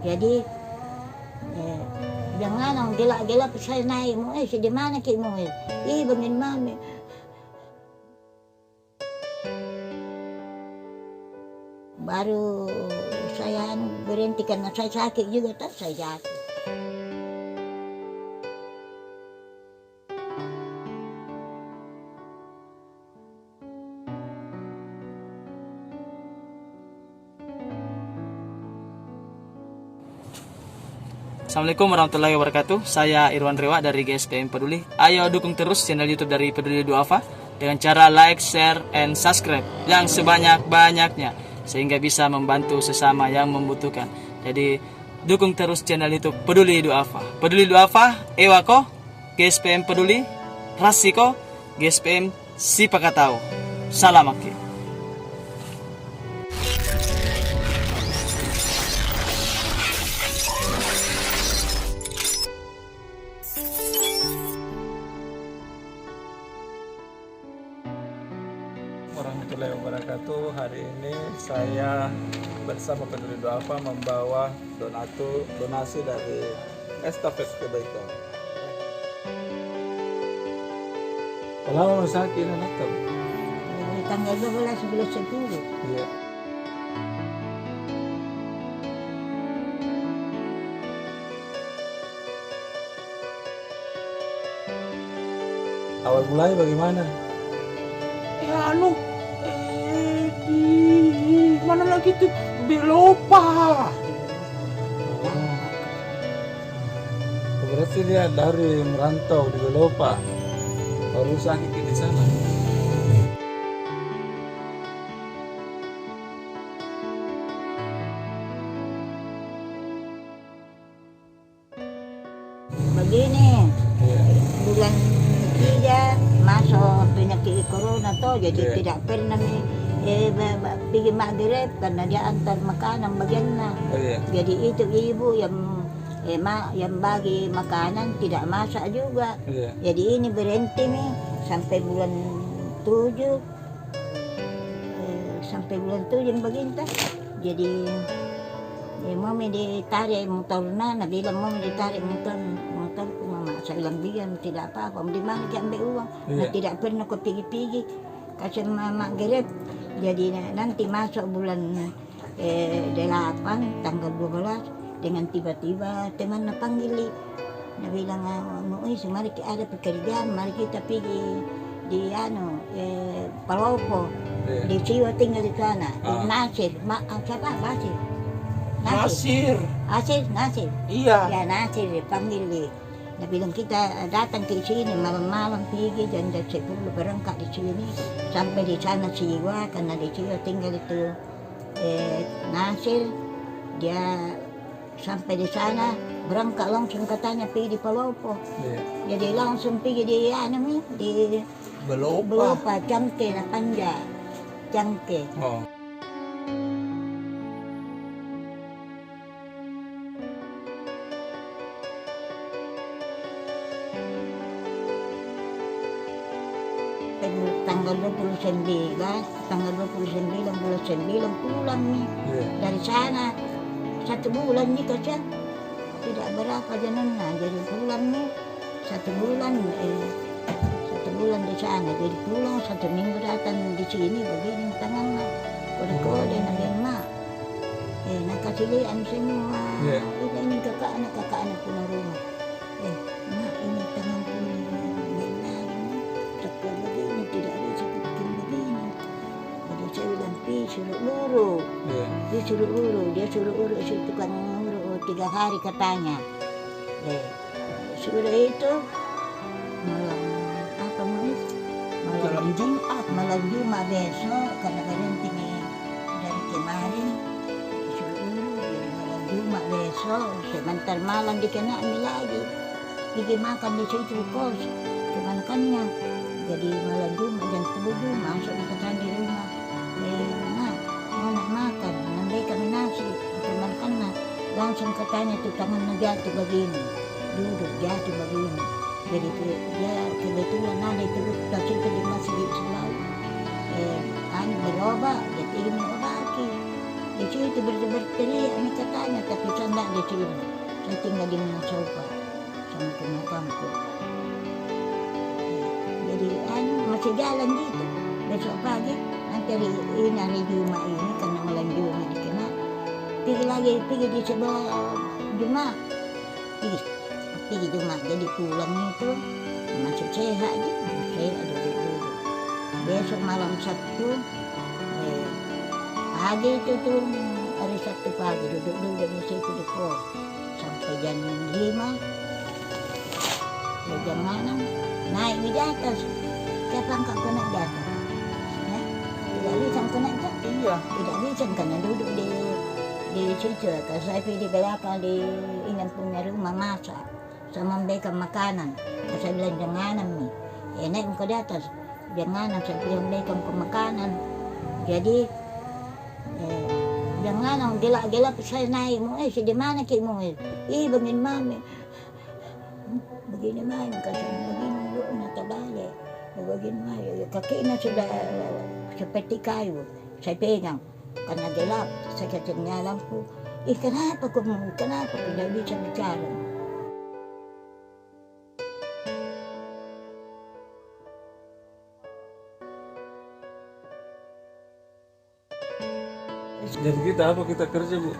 Jadi jangan gila-gila saya naik mo di mana ki mo bangin mami. Baru saya berhenti karena saya sakit juga tak saya jatuh. Assalamualaikum warahmatullahi wabarakatuh. Saya Irwan Rewa dari GSPM Peduli. Ayo dukung terus channel YouTube dari Peduli Duafa dengan cara like, share, and subscribe yang sebanyak-banyaknya sehingga bisa membantu sesama yang membutuhkan. Jadi dukung terus channel YouTube Peduli Duafa. Peduli Duafa, Ewako, GSPM Peduli, Rasiko, GSPM Sipakatau. Salam aki. Warahmatullahi wabarakatuh. Hari ini saya bersama Peduli Duafa membawa donasi dari estafet kebaikan. Kalau mau sakit anak kamu? Tanggal 12 bulan 10. Iya. Awal mulai bagaimana? Ya di mana lagi tuh Belopa. Berarti dia dari merantau di Belopa, baru sakit di sana. Begini, bulan 3 masuk penyakit corona toh, jadi tidak pernah pergi maghrib karena dia antar makanan bagiannya. Jadi itu ibu yang bagi makanan tidak masak juga. Jadi ini berhenti nih sampai bulan 7 begini. Jadi mau ditarik motornya, bilang mau ditarik motorku mama. Saya bilang biar tidak apa-apa, di mana dia ambil uang. Nah, tidak pernah kau pergi-pergi kasih mama gerep. Jadi nanti masuk bulan 8 tanggal 12 dengan tiba-tiba teman panggil. Dia bilang mari kita ada pekerjaan, mari kita pergi di Palopo. Di Ciwa tinggal di sana. Nasir, siapa Nasir? Nasir. Iya. Ya Nasir dipanggil dia. Dia bilang kita datang ke sini malam-malam pergi jam 10 berangkat di sini sampai di sana Ciwa karena di Ciwa tinggal itu Nasir. Dia sampai di sana berangkat langsung katanya pergi di Palopo. Jadi langsung pergi di di Belopa Cangke na Panja Cangke. Tanggal 29 bulan 9 pulang nih dari sana 1 bulan nih kacang tidak berapa janganlah jadi pulang nih 1 bulan 1 bulan di sana jadi pulang 1 minggu datang di sini begini tangannya kode-kode mak nakasilian semua ini kakak anak punya rumah mak ini tangan punya begini tidak ada seperti begini. Jadi saya bilang suruh urut dia suruh urut si tukang urut 3 hari katanya. Sudah itu malam Jumat besok karena berhenti dari kemarin suruh urut jadi malam Jumat besok sebentar malam dikena lagi pergi makan di situ kos kemanakannya. Jadi malam Jumat jam 7 masuk ke di rumah. Mau nak makan, nanti kami nasi, teman kena. Langsung katanya tuh tangannya jatuh begini, duduk jatuh begini. Jadi dia kebetulan ada itu kasih itu di masjid selalu. Berobat, jadi ingin obati. Di situ berteriak ini katanya, tapi saya enggak di sini. Saya tinggal di sofa sama ponakanku. Jadi masih jalan gitu. Besok pagi nanti hari Jumat ini karena malam Jumat dikenal. Pergi di sebelah Jumat. Pergi Jumat, jadi pulang itu masih sehat aja. Sehat duduk-duduk. Besok malam Sabtu pagi itu tuh, hari Sabtu pagi duduk-duduk di situ di pos sampai jam 5. Ya jam 6 naik di atas. Siapa angkat kau naik di atas? Ya? Tidak bisa kau naik di atas. Iya. Tidak bisa karena duduk di situ. Kalau saya pergi di belakang di ingat punya rumah masak sama memberikan makanan. Saya bilang jangan nih. Naik kau di atas. Jangan saya bilang memberikan kau makanan. Jadi jangan gelap-gelap saya naik mau di mana ki mau begini mami begini mami kasih begini bu nak balik begini mami kakinya sudah seperti kayu saya pegang karena gelap saya kecilnya lampu kenapa tidak bisa bicara. Jadi kita apa kita kerja bu?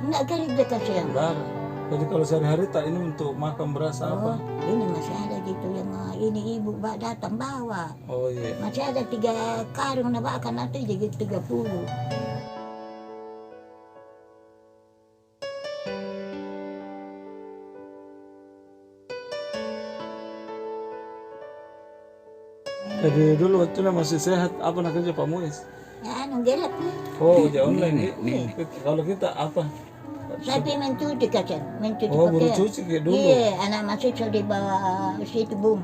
Enggak kerja kasihan. Saudara. Jadi kalau sehari-hari tak ini untuk makan beras apa? Ini masih ada gitu yang ini ibu datang bawa. Oh iya. Masih ada 3 karung nak bawa nanti jadi 30. Jadi dulu waktu masih sehat apa nak kerja Pak Muiz? Ya gelap. Oh uji online nih. Kalau kita apa? Saya pergi mencuci kacan, mencuci Oh baru pakaian. cuci kayak dulu. Iya, anak masuk sudah dibawa situ bum.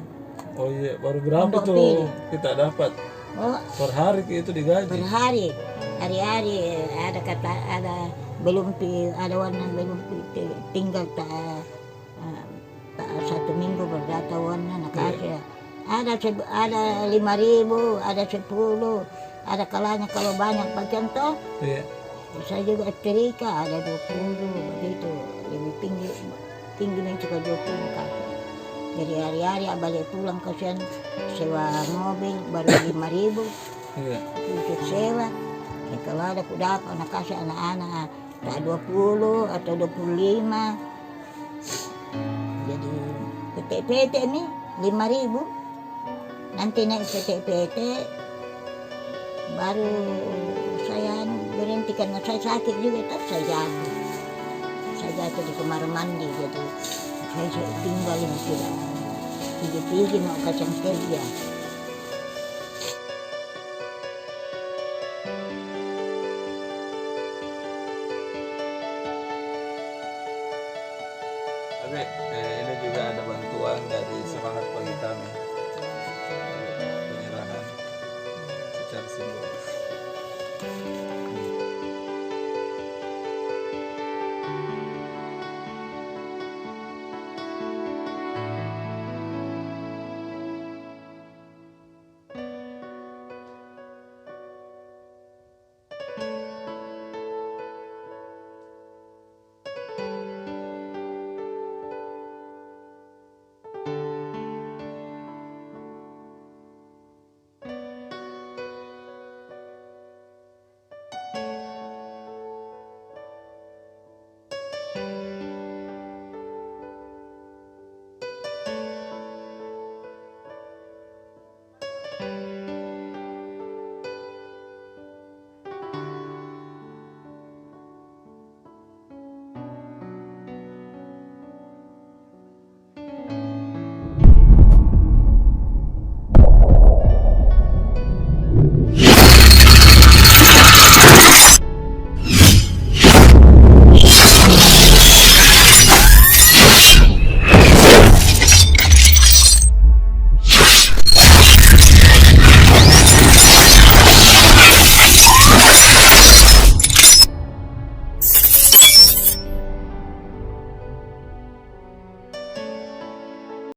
Oh iya baru berapa Pondok tuh Pilih. kita dapat Oh, per hari itu digaji? per hari ada kata ada belum ada warna belum tinggal tak 1 minggu berdata warna nak kasih. Ada 5.000, ada 10, ada kalanya kalau banyak bagian toh. Iya. Saya juga setrika ada 20 begitu lebih tinggi yang suka 20 kasih. Jadi hari-hari balik pulang kasihan sewa mobil baru 5.000 Iya. untuk sewa. Ya, kalau ada kuda anak kasih anak-anak tak 20 atau 25. Jadi PT ini 5.000. Nanti naik PT baru saya berhenti karena saya sakit juga saya jatuh di kamar mandi jadi saya tinggal ini tidak pergi mau kacang kerja. Tapi ini juga ada bantuan dari Semangat Pagi kami.